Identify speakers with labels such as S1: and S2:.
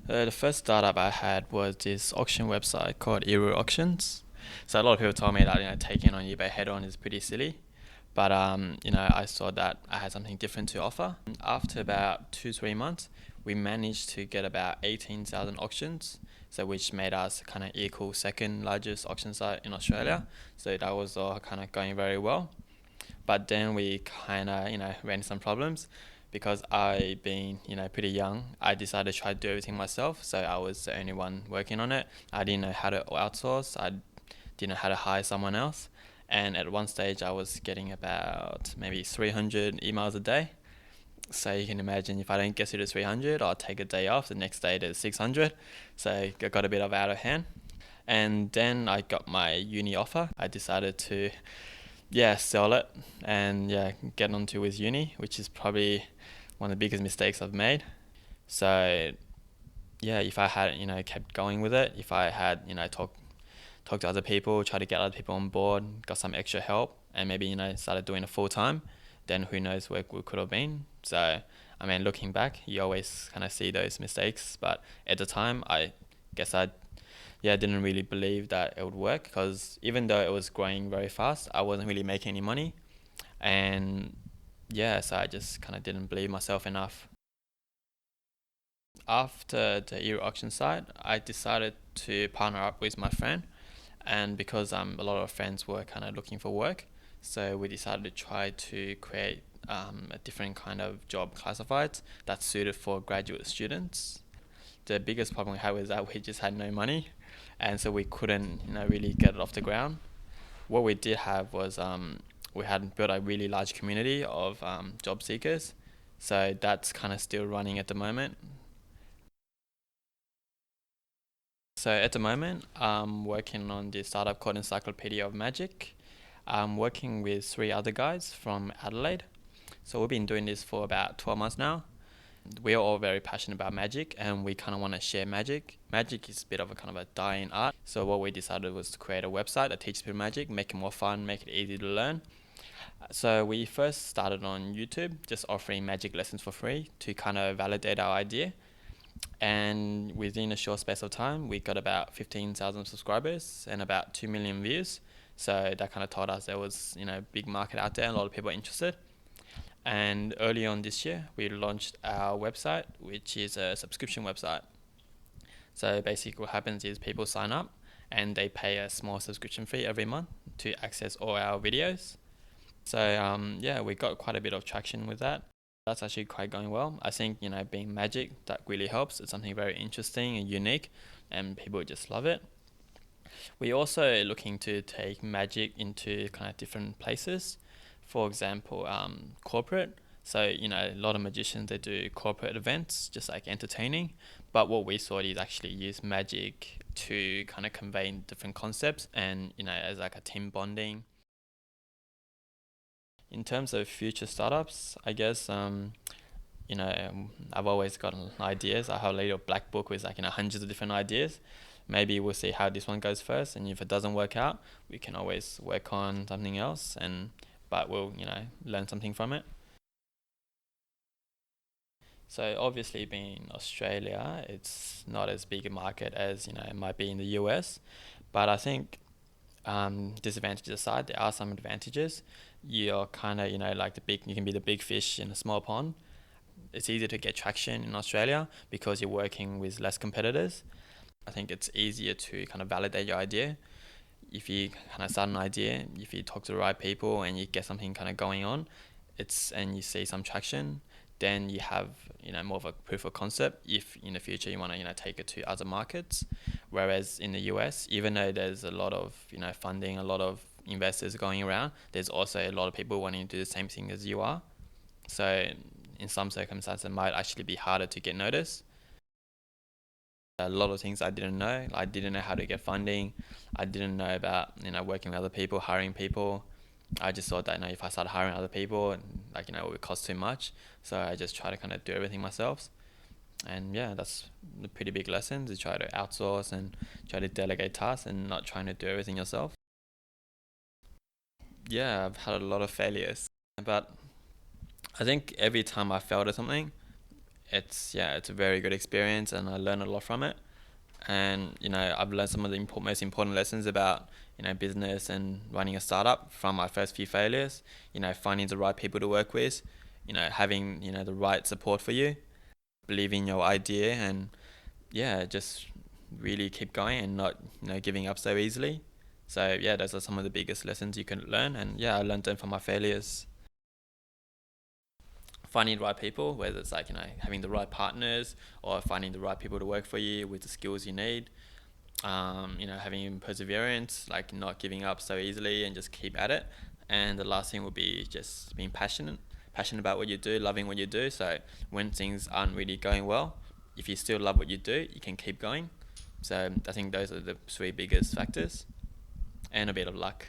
S1: The first startup I had was this auction website called Euro Auctions. So a lot of people told me that taking on eBay head on is pretty silly, but I saw that I had something different to offer. After about 2 3 months, we managed to get about 18,000 auctions, so which made us kind of equal second largest auction site in Australia. So that was all kind of going very well. But then we kind of ran into some problems because I being pretty young, I decided to try to do everything myself. So I was the only one working on it. I didn't know how to outsource. I didn't know how to hire someone else. And at one stage, I was getting about maybe 300 emails a day. So you can imagine if I don't get to the 300, I'll take a day off. The next day there's 600. So it got a bit of out of hand. And then I got my uni offer. I decided to sell it and get onto with uni, which is probably one of the biggest mistakes I've made. So if I had kept going with it, if I had talked to other people, try to get other people on board, got some extra help, and maybe started doing it full time, then who knows where we could have been. So I mean, looking back, you always kind of see those mistakes, but at the time, I guess I didn't really believe that it would work because even though it was growing very fast, I wasn't really making any money, and so I just kind of didn't believe myself enough. After the Euro auction site, I decided to partner up with my friend, and because a lot of friends were kind of looking for work, so we decided to try to create a different kind of job classified that's suited for graduate students. The biggest problem we had was that we just had no money, and so we couldn't really get it off the ground. What we did have was we had built a really large community of job seekers, so that's kind of still running at the moment. So at the moment, I'm working on this startup called Encyclopedia of Magic. I'm working with three other guys from Adelaide. So we've been doing this for about 12 months now. We're all very passionate about magic and we kind of want to share magic. Magic is a bit of a kind of a dying art. So what we decided was to create a website that teaches people magic, make it more fun, make it easy to learn. So we first started on YouTube, just offering magic lessons for free to kind of validate our idea. And within a short space of time, we got about 15,000 subscribers and about 2 million views. So that kind of told us there was a big market out there and a lot of people interested. And early on this year, we launched our website, which is a subscription website. So basically what happens is people sign up and they pay a small subscription fee every month to access all our videos. So we got quite a bit of traction with that. That's actually quite going well. I think being magic, that really helps. It's something very interesting and unique, and people just love it. We're also looking to take magic into kind of different places. For example, corporate. So a lot of magicians, they do corporate events, just like entertaining. But what we thought is actually use magic to kind of convey different concepts and as like a team bonding. In terms of future startups, I guess I've always got ideas. I have a little black book with like hundreds of different ideas. Maybe we'll see how this one goes first, and if it doesn't work out, we can always work on something else. But we'll learn something from it. So obviously, being in Australia, it's not as big a market as it might be in the US, but I think disadvantages aside, there are some advantages. You're kind of like you can be the big fish in a small pond. It's easier to get traction in Australia because you're working with less competitors. I think it's easier to kind of validate your idea. If you kind of start an idea, if you talk to the right people and you get something kind of going on, and you see some traction, then you have more of a proof of concept. If in the future you want to take it to other markets, whereas in the US, even though there's a lot of funding, a lot of investors going around, there's also a lot of people wanting to do the same thing as you are. So in some circumstances, it might actually be harder to get noticed. A lot of things I didn't know. I didn't know how to get funding. I didn't know about working with other people, hiring people. I just thought that if I started hiring other people, it would cost too much. So I just try to kind of do everything myself. And that's a pretty big lesson to try to outsource and try to delegate tasks and not trying to do everything yourself. Yeah, I've had a lot of failures, but I think every time I failed at something, it's a very good experience, and I learned a lot from it. And I've learned some of the most important lessons about business and running a startup from my first few failures. Finding the right people to work with, having the right support for you, believing in your idea, and yeah, just really keep going and not giving up so easily. So yeah, those are some of the biggest lessons you can learn, and yeah, I learned them from my failures. Finding the right people, whether it's like having the right partners or finding the right people to work for you with the skills you need. Having perseverance, like not giving up so easily and just keep at it. And the last thing would be just being passionate about what you do, loving what you do. So when things aren't really going well, if you still love what you do, you can keep going. So I think those are the three biggest factors, and a bit of luck.